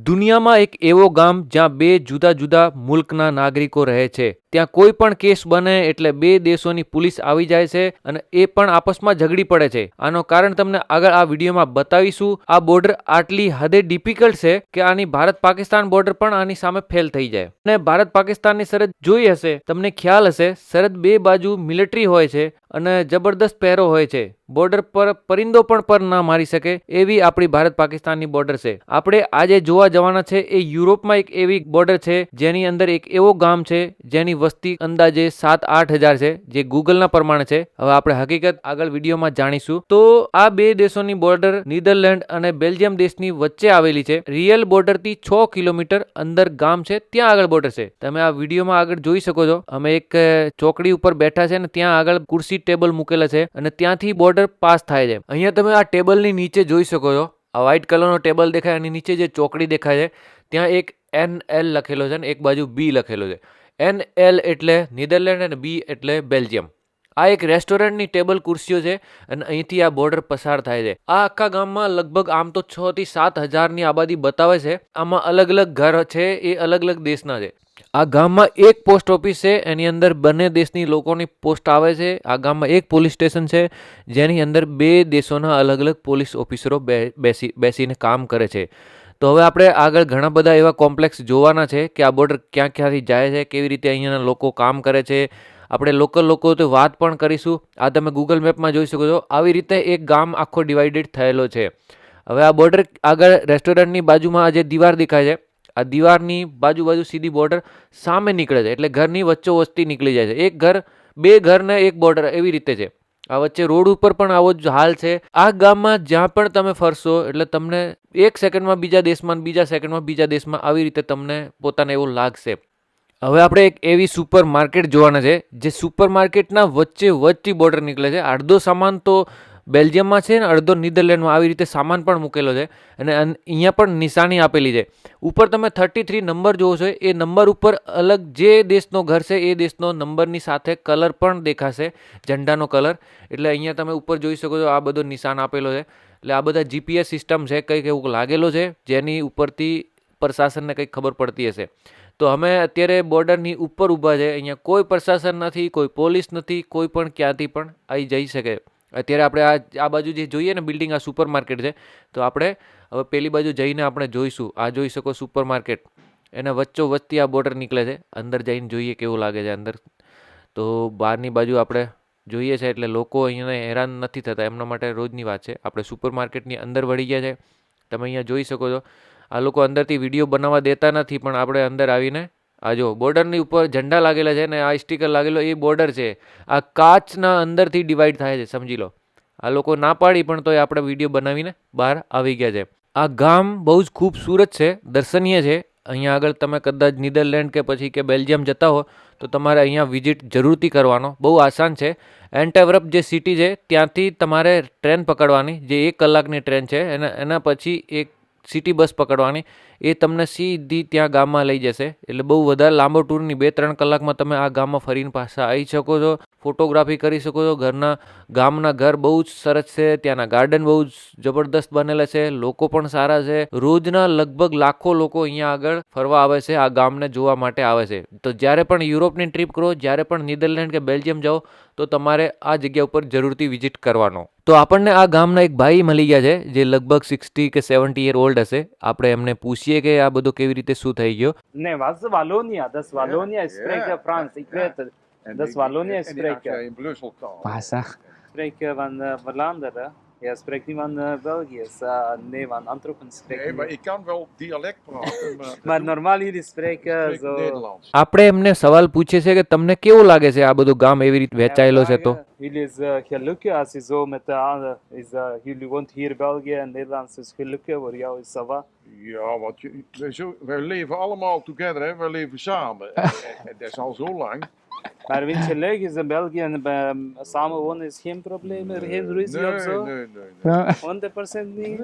દુનિયામાં એક એવો ગામ જ્યાં બે જુદા જુદા મુલ્કના નાગરિકો રહે છે. ત્યાં કોઈ પણ કેસ બને એટલે બે દેશોની પોલીસ આવી જાય છે અને એ પણ આપસમાં ઝઘડી પડે છે. આનો કારણ તમને આગળ આ વિડીયોમાં બતાવીશું. આ બોર્ડર આટલી હદે ડિફિકલ્ટ છે કે આની ભારત પાકિસ્તાન બોર્ડર પણ આની સામે ફેલ થઈ જાય. અને ભારત પાકિસ્તાનની સરહદ જોઈ હશે, તમને ખ્યાલ હશે, સરહદ બે બાજુ મિલિટરી હોય છે અને જબરદસ્ત પહેરો હોય છે. બોર્ડર પર પરિંદો પણ પર ના મારી શકે એવી આપણી ભારત પાકિસ્તાનની બોર્ડર છે. આપણે આજે જોવા જવાના છે એ યુરોપમાં એક એવી બોર્ડર છે જેની અંદર એક એવો ગામ છે જેની વસ્તી અંદાજે 7-8 હજાર છે, જે ગૂગલના પ્રમાણે છે. હવે આપણે હકીકત આગળ વિડીયોમાં જાણીશું. તો આ બે દેશોની બોર્ડર નીધરલેન્ડ અને બેલ્જિયમ દેશની વચ્ચે આવેલી છે. રિયલ બોર્ડરથી 6 કિલોમીટર અંદર ગામ છે, ત્યાં આગળ બોર્ડર છે. તમે આ વિડીયોમાં આગળ જોઈ શકો છો. અમે એક ચોકડી ઉપર બેઠા છે ને ત્યાં આગળ ખુરશી ટેબલ મૂકેલા છે અને ત્યાંથી બોર્ડર પાસ થાય છે. અહીંયા તમે આ ટેબલની નીચે જોઈ શકો છો. આ વ્હાઇટ કલરનો ટેબલ દેખાય, એની નીચે જે ચોકડી દેખાય છે ત્યાં એક NL લખેલો છે ને એક બાજુ B લખેલો છે. NL એટલે નીધરલેન્ડ અને B એટલે બેલ્જિયમ. આ એક રેસ્ટોરન્ટની ટેબલ ખુરશીઓ છે અને અહીંથી આ બોર્ડર પસાર થાય છે. આ આખા ગામમાં લગભગ આમ તો 6 થી 7 હજારની આબાદી બતાવે છે. આમાં અલગ અલગ ઘર છે, એ અલગ અલગ દેશના છે. આ ગામમાં એક પોસ્ટ ઓફિસ છે, એની અંદર બંને દેશની લોકોની પોસ્ટ આવે છે. આ ગામમાં એક પોલીસ સ્ટેશન છે જેની અંદર બે દેશોના અલગ અલગ પોલીસ ઓફિસરો બેસીને કામ કરે છે. તો હવે આપણે આગળ ઘણા બધા એવા કોમ્પ્લેક્સ જોવાના છે કે આ બોર્ડર ક્યાં ક્યાંથી જાય છે, કેવી રીતે અહીંયાના લોકો કામ કરે છે. આપણે લોકલ લોકો તો વાત પણ કરીશું. આ તમે ગૂગલ મેપમાં જોઈ શકો છો. આવી રીતે એક ગામ આખો ડિવાઇડેડ થયેલો છે. હવે આ બોર્ડર આગળ રેસ્ટોરન્ટની બાજુમાં આ જે દીવાર દેખાય છે, આ દીવારની બાજુ સીધી બોર્ડર સામે નીકળે છે, એટલે ઘરની વચ્ચોવચ્ચી નીકળી જાય છે. એક ઘર, બે ઘર ને એક બોર્ડર, એવી રીતે છે. આ વચ્ચે રોડ ઉપર પણ આવો જ હાલ છે. આ ગામમાં જ્યાં પણ તમે ફરશો એટલે તમને એક સેકન્ડમાં બીજા દેશમાં, બીજા સેકન્ડમાં બીજા દેશમાં, આવી રીતે તમને પોતાને એવું લાગશે. હવે આપણે એક એવી સુપર માર્કેટ જોવાના છે જે સુપર માર્કેટના વચ્ચે બોર્ડર નીકળે છે. અડધો સામાન તો બેલ્જિયમમાં છે ને અડધો નીધરલેન્ડમાં, આવી રીતે સામાન પણ મૂકેલો છે અને અહીંયા પણ નિશાની આપેલી છે. ઉપર તમે 33 નંબર જોવો છો, એ નંબર ઉપર અલગ જે દેશનો ઘર છે એ દેશનો નંબરની સાથે કલર પણ દેખાશે, ઝંડાનો કલર. એટલે અહીંયા તમે ઉપર જોઈ શકો છો, આ બધો નિશાન આપેલો છે. એટલે આ બધા GPS સિસ્ટમ છે, કંઈક એવું લાગેલો છે જેની ઉપરથી પ્રશાસનને કંઈક ખબર પડતી હશે. તો અમે અત્યારે બોર્ડરની ઉપર ઊભા છે. અહીંયા કોઈ પ્રશાસન નથી, કોઈ પોલીસ નથી, કોઈ પણ ક્યાંથી પણ આવી જઈ શકે. અત્યારે આપણે આ બાજુ જે જોઈએ ને બિલ્ડિંગ, આ સુપર માર્કેટ છે. તો આપણે હવે પેલી બાજુ જઈને આપણે જોઈશું. આ જોઈ શકો સુપર માર્કેટ, એના વચ્ચોવચ્ચથી આ બોર્ડર નીકળે છે. અંદર જઈને જોઈએ કેવું લાગે છે અંદર. તો બહારની બાજુ આપણે જોઈએ છે એટલે લોકો અહીંયા હેરાન નથી થતા, એમના માટે રોજની વાત છે. આપણે સુપર માર્કેટની અંદર વળી ગયા છે. તમે અહીંયા જોઈ શકો છો. આ લોકો અંદરથી વિડીયો બનાવવા દેતા નથી, પણ આપણે અંદર આવીને આ જો બોર્ડરની ઉપર ઝંડા લાગેલા છે ને આ સ્ટીકર લાગેલો, એ બોર્ડર છે. આ કાચના અંદરથી ડિવાઈડ થાય છે, સમજી લો. આ લોકો ના પાડી પણ તોય આપણે વિડીયો બનાવીને બહાર આવી ગયા છે. આ ગામ બહુ જ ખૂબસૂરત છે, દર્શનીય છે. અહીંયા આગળ તમે કદાચ નીધરલેન્ડ કે પછી કે બેલ્જિયમ જતા હો તો તમારે અહીંયા વિઝિટ જરૂરથી કરવાનો. બહુ આસાન છે. એન્ટવર્પ જે સિટી છે ત્યાંથી તમારે ટ્રેન પકડવાની, જે 1 કલાકની ટ્રેન છે. એના પછી એક સિટી બસ પકડવાની, એ તમને સીધી ત્યાં ગામમાં લઈ જશે. એટલે બહુ વધારે લાંબો ટૂર નહીં, 2-3 કલાકમાં તમે આ ગામમાં ફરીને પાછા આવી શકો છો, ફોટોગ્રાફી કરી શકો છો. ગામના ઘર બહુ જ સરસ છે. ત્યાંના ગાર્ડન બહુ જ જબરદસ્ત બનેલા છે. લોકો પણ સારા છે. રોજના લગભગ લાખો લોકો અહીંયા આગળ ફરવા આવે છે, આ ગામને જોવા માટે આવે છે. તો જ્યારે પણ યુરોપની ટ્રીપ કરો, જ્યારે પણ નીધરલેન્ડ કે બેલ્જિયમ જાઓ તો તમારે આ જગ્યા ઉપર જરૂરથી વિઝિટ કરવાનો. તો આપણને આ ગામના એક ભાઈ મળી ગયા છે જે લગભગ 60 કે 70 યર ઓલ્ડ હશે. આપણે એમને પૂછીએ કે આ બધું કેવી રીતે શું થઈ ગયો. Nee, was is Wallonia? Das Wallonia, ik spreek Frans. Ik weet het. Dat is Wallonia, ik spreek. in Brussel taal. Bahasa. Spreek van Vlaanderen. Ja, spreekt niet van België. Nee, van Antwerpen spreekt. Nee, maar ik kan wel dialect praten. Maar normaal jullie spreken ik spreek zo. Nederlands. આપણે એમને સવાલ પૂછીએ છીએ કે તમને કેવું લાગે છે આ બધું ગામ એવી રીતે વહેંચાયેલો છે? તો Jullie is gelukkig als je zo met de andere. Jullie woont hier in België en Nederlands is gelukkig. Voor jou is ça va. Ja, want wij leven allemaal together, hè? Wij leven samen. En dat is al zo lang. Maar vind je leuk is in België en samenwonen is geen probleem, geen ruzie of zo? Nee. 100% niet?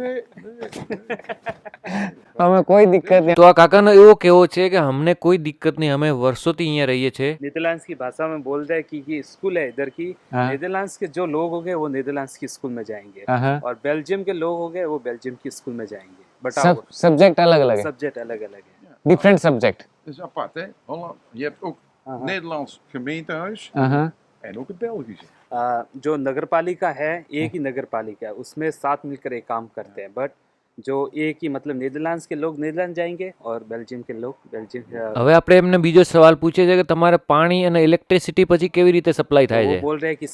અમે કોઈ દિક્કત નહીં. તો આ કાકાનો એવો કહેવો છે કે અમને કોઈ દિક્કત નહીં, અમે વર્ષોથી અહીંયા રહીએ છીએ. नीदरलैंड्स की भाषा में बोलते हैं कि स्कूल है इधर की. हाँ। नीदरलैंड्स के जो लोग होंगे वो नीदरलैंड्स की स्कूल में जाएंगे हाँ। और बेल्जियम के लोग होंगे वो बेल्जियम की स्कूल में जाएंगे. बताओ सब्जेक्ट अलग अलग है, सब्जेक्ट अलग अलग है different subject. Dat is apart, hè? Holland. Je hebt ook हाँ, Nederlands gemeentehuis Uh-huh. en ook het Belgische. जो नगर पालिका है एक ही नगर पालिका है उसमें साथ मिलकर एक काम करते हैं बट जो एक ही मतलब नीदरलैंड्स के लोग नीदरलैंड जाएंगे और बेल्जियम के लोग बेल्जियम હવે આપણે એમને બીજો સવાલ પૂછીએ છે કે તમારે પાણી અને ઇલેક્ટ્રિસિટી પછી કેવી રીતે સપ્લાય થાય वो છે? बोल रहे हैं कि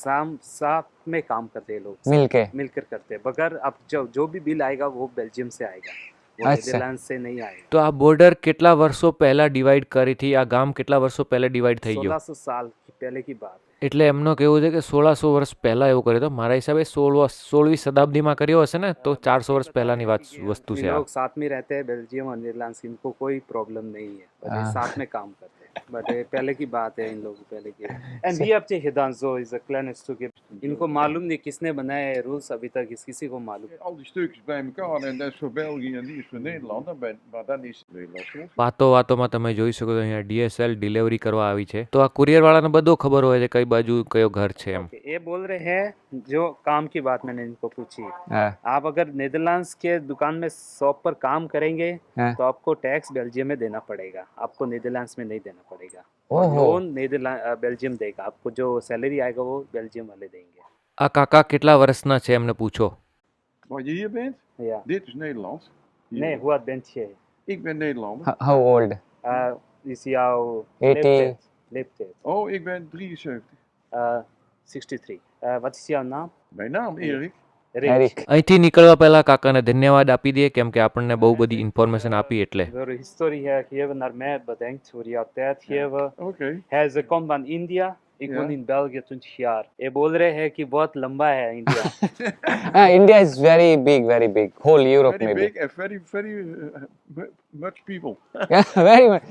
साथ में काम करते हैं लोग मिलके. मिलकर करते हैं बगैर अब जो भी बिल आएगा वो बेल्जियम से आएगा वो अच्छा. नीदरलैंड से नहीं आएगा તો આ બોર્ડર કેટલા વર્ષો પહેલા ડિવાઈડ કરી હતી? આ ગામ કેટલા વર્ષો પહેલા ડિવાઈડ થઈ ગયું? 1600 साल की पहले की बात है એટલે એમનો કહેવું છે કે 1600 વર્ષ પહેલા એવું કર્યું હતું. મારા હિસાબે 16મી શતાબ્દીમાં કર્યો હશે ને, તો 400 વર્ષ પહેલાની વસ્તુ ये છે આ. लोग साथ में रहते हैं बेल्जियम और नीदरलैंड्स इनको कोई प्रॉब्लम नहीं है बट ये हाँ. साथ में काम करते हैं बट ये पहले की बात है इन लोगों पहले की एंड वी हैव टू हिदांजो is a cleanness to give इनको मालूम नहीं किसने बनाए हैं रूल्स अभी तक किसी को मालूम Al die stukjes bij elkaar en dat is voor België en die is voor Nederland. Maar dan is het Nederlands. વાતોમાં તમે જોઈ શકો છો અહીંયા DSL ડિલિવરી કરવા આવી છે. તો આ કુરિયર વાળાને બધું ખબર હોય છે કઈ બાજુ કયો ઘર છે એમ. ये बोल रहे हैं जो काम की बात मैंने इनको पूछी हाँ. आप अगर नेदरलैंड्स के दुकान में शॉप पर काम करेंगे हाँ. तो आपको टैक्स बेल्जियम में देना पड़ेगा आपको नेदरलैंड्स में नहीं देना पड़ेगा ओहो. लोन नेदरलैंड बेल्जियम देगा आपको जो सैलरी आएगा वो बेल्जियम वाले देंगे આ કાકા કેટલા વર્ષના છે એમને પૂછો. Waar je hier bent, या dit is Nederland. Hier. नहीं हुआ बेंच है Ik ben Nederlander. How old? is jou 80. leeftijd Oh, ik ben 73. 63 wat is jouw naam Mijn naam Erik. Eric. અહીંથી નીકળવા પહેલા કાકાને ધન્યવાદ આપી દઈએ કેમ કે આપણને બહુ bધી ઇન્ફોર્મેશન આપી એટલે. door de historie gegeven naar mij bedenkt voor jouw tijd geven Oké. hij is komt van India ik Ja. woon in België 20 jaar ये बोल रहे हैं कि बहुत लंबा है India India is very big. Whole Europe Very maybe. big and very much people. Yeah, very much.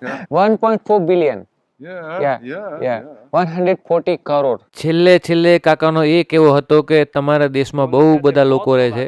Yeah. 1.4 billion. Yeah. Yeah. 140 crore. છેલ્લે કાકાનો એ કેવો હતો કે તમારા દેશમાં બહુ બધા લોકો રહે છે.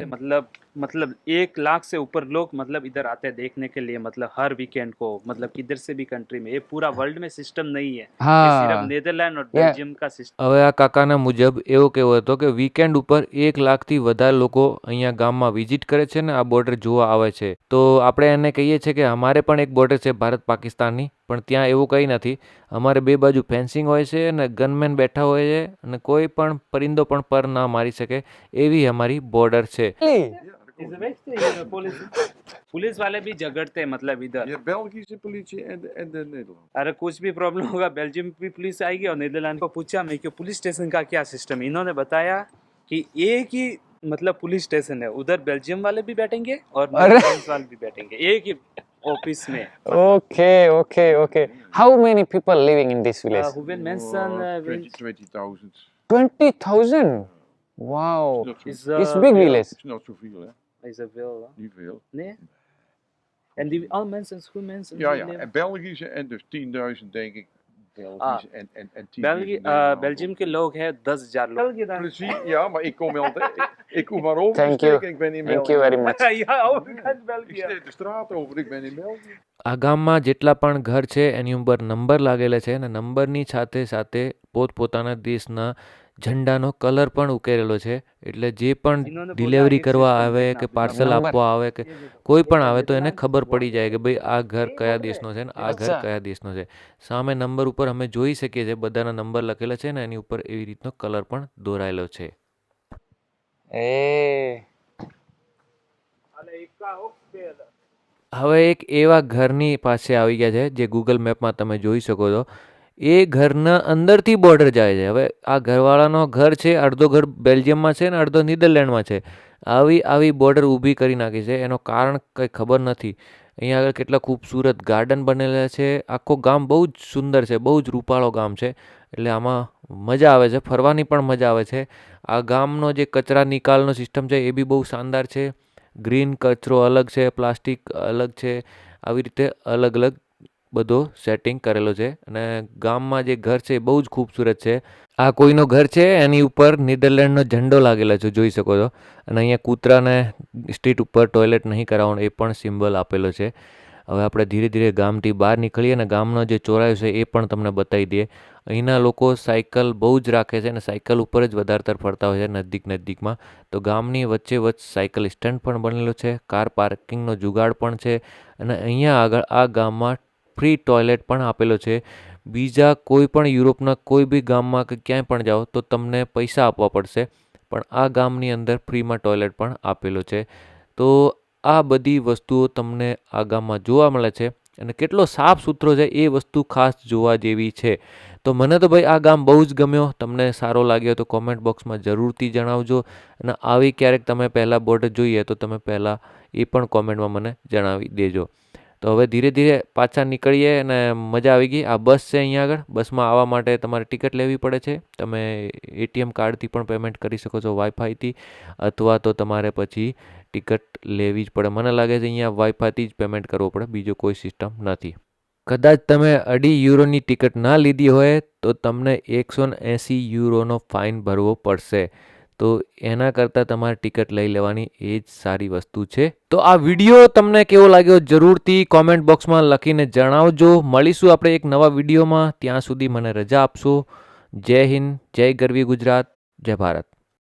मतलब 1 लाख से ऊपर लोग मतलब इधर आते हैं देखने के लिए मतलब हर वीकेंड को मतलब किधर से भी कंट्री में ये पूरा वर्ल्ड में सिस्टम नहीं है ये सिर्फ हाँ. नीदरलैंड और Yeah. बेल्जियम का सिस्टम હવે આ કાકાના મુજબ એવો કેવો હતો કે વીકેન્ડ ઉપર 1 લાખથી વધારે લોકો અહીંયા ગામમાં વિઝિટ કરે છે ને આ બોર્ડર જોવા આવે છે. તો આપણે એને કહીએ છીએ કે અમારે પણ એક બોર્ડર છે ભારત પાકિસ્તાનની, પણ ત્યાં એવું કંઈ નથી. અમારે બે બાજુ ફેન્સિંગ હોય છે અને ગનમેન બેઠા હોય છે અને કોઈ પણ પરિંદો પણ પર ના મારી શકે એવી અમારી બોર્ડર છે. Really? पुलिस वाले भी झगड़ते हैं मतलब इधर Je hebt Belgische politie en de Nederlandse. अरे कुछ भी प्रॉब्लम होगा बेल्जियम की पुलिस आएगी और नीदरलैंड को पूछा मैं कि पुलिस स्टेशन का क्या सिस्टम है इन्होंने बताया कि एक ही मतलब पुलिस स्टेशन है उधर बेल्जियम वाले भी बैठेंगे और नीदरलैंड वाले भी बैठेंगे एक ही ऑफिस में Okay. How many people living in this village? who will mention 20,000. 20,000. Wow. It's It's big village. not zoveel, hè? is a will Niet veel. nee en die all mensen who mentions Ja. En Belgische en dus 10.000 denk ik. Belgische en 10.000 Belgium Nederlanders. Belgium के लोग हैं 10,000 लोग Plezier, ja, maar ik kom altijd. Ik kom maar over. Thank you. Ik ben in Thank België. you very much. ja ook uit Ik België steek de straat over. Ik ben in België. આ ગામમાં જેટલા પણ ઘર છે એની ઉપર number લાગેલા છે અને નંબરની સાથે સાથે પોતપોતાના દેશના ઝંડાનો કલર પણ ઉકેરેલો છે. એટલે જે પણ ડિલિવરી કરવા આવે કે પાર્સલ નંબર. આપવા આવે કે કોઈ પણ આવે તો એને ખબર પડી જાય કે ભાઈ આ ઘર કયા દેશનો છે ને આ ઘર અચ્છા. કયા દેશનો છે. સામે નંબર ઉપર અમે જોઈ શકીએ છીએ બધાના નંબર લખેલા છે ને એની ઉપર એવી રીતનો કલર પણ દોરાયેલો છે. Hey. હવે એક એવા ઘરની પાસે આવી ગયા છે જે ગૂગલ મેપમાં તમે જોઈ શકો છો. એ ઘરના અંદરથી બોર્ડર જાય છે. હવે આ ઘરવાળાનો ઘર છે, અડધો ઘર બેલ્જિયમમાં છે ને અડધો નીદરલેન્ડમાં છે. આવી બોર્ડર ઊભી કરી નાખી છે. એનો કારણ કંઈ ખબર નથી. અહીંયા આગળ કેટલા ખૂબસૂરત ગાર્ડન બનેલા છે. આખો ગામ બહુ જ સુંદર છે, બહુ જ રૂપાળો ગામ છે. એટલે આમાં મજા આવે છે, ફરવાની પણ મજા આવે છે. આ ગામનો જે કચરા નિકાલનો સિસ્ટમ છે એ બી બહુ શાનદાર છે. ગ્રીન કચરો અલગ છે, પ્લાસ્ટિક અલગ છે. આવી રીતે અલગ અલગ બધો સેટિંગ કરેલો છે. અને ગામમાં જે ઘર છે એ બહુ જ ખૂબસૂરત છે. આ કોઈનો ઘર છે, એની ઉપર નીદરલેન્ડનો ઝંડો લાગેલો છે, જોઈ શકો છો. અને અહીંયા કૂતરાને સ્ટ્રીટ ઉપર ટોયલેટ નહીં કરાવવાનું એ પણ સિમ્બલ આપેલો છે. હવે આપણે ધીરે ધીરે ગામથી બહાર નીકળીએ અને ગામનો જે ચોરાયો છે એ પણ તમને બતાવી દઈએ. અહીંના લોકો સાયકલ બહુ જ રાખે છે અને સાયકલ ઉપર જ વધારતર ફરતા હોય છે નજીકમાં. તો ગામની વચ્ચે સાયકલ સ્ટેન્ડ પણ બનેલો છે, કાર પાર્કિંગનો જુગાડ પણ છે અને અહીંયા આગળ આ ગામમાં ફ્રી ટોયલેટ પણ આપેલો છે. બીજા કોઈ પણ યુરોપના કોઈ બી ગામમાં કે ક્યાંય પણ જાઓ તો તમને પૈસા આપવા પડશે, પણ આ ગામની અંદર ફ્રીમાં ટોયલેટ પણ આપેલો છે. તો આ બધી વસ્તુઓ તમને આ ગામમાં જોવા મળે છે અને કેટલો સાફ સુથરો છે એ વસ્તુ ખાસ જોવા જેવી છે. તો મને તો ભાઈ આ ગામ બહુ જ ગમ્યો. તમને સારો લાગ્યો તો કોમેન્ટ બોક્સમાં જરૂરથી જણાવજો અને આવી ક્યારેક તમે પહેલાં બોર્ડર જોઈએ તો તમે પહેલાં એ પણ કોમેન્ટમાં મને જણાવી દેજો. તો હવે ધીરે ધીરે પાછા નીકળીએ અને મજા આવી ગઈ. આ બસ છે અહીંયા આગળ. બસમાં આવવા માટે તમારે ટિકિટ લેવી પડે છે. તમે એટીએમ કાર્ડથી પણ પેમેન્ટ કરી શકો છો, વાઈફાઈથી, અથવા તો તમારે પછી ટિકિટ લેવી જ પડે. મને લાગે છે અહીંયા વાઈફાઈથી જ પેમેન્ટ કરવો પડે, બીજો કોઈ સિસ્ટમ નથી. કદાચ તમે 2.5 યુરોની ટિકિટ ના લીધી હોય તો તમને 180 યુરોનો ફાઇન ભરવો પડશે. તો એના કરતાં તમારે ટિકિટ લઈ લેવાની એ જ સારી વસ્તુ છે. તો આ વિડીયો તમને કેવો લાગ્યો જરૂરથી કોમેન્ટ બોક્સમાં લખીને જણાવજો. મળીશું આપણે એક નવા વિડીયોમાં. ત્યાં સુધી મને રજા આપશો. જય હિન્દ, જય ગરવી ગુજરાત, જય ભારત.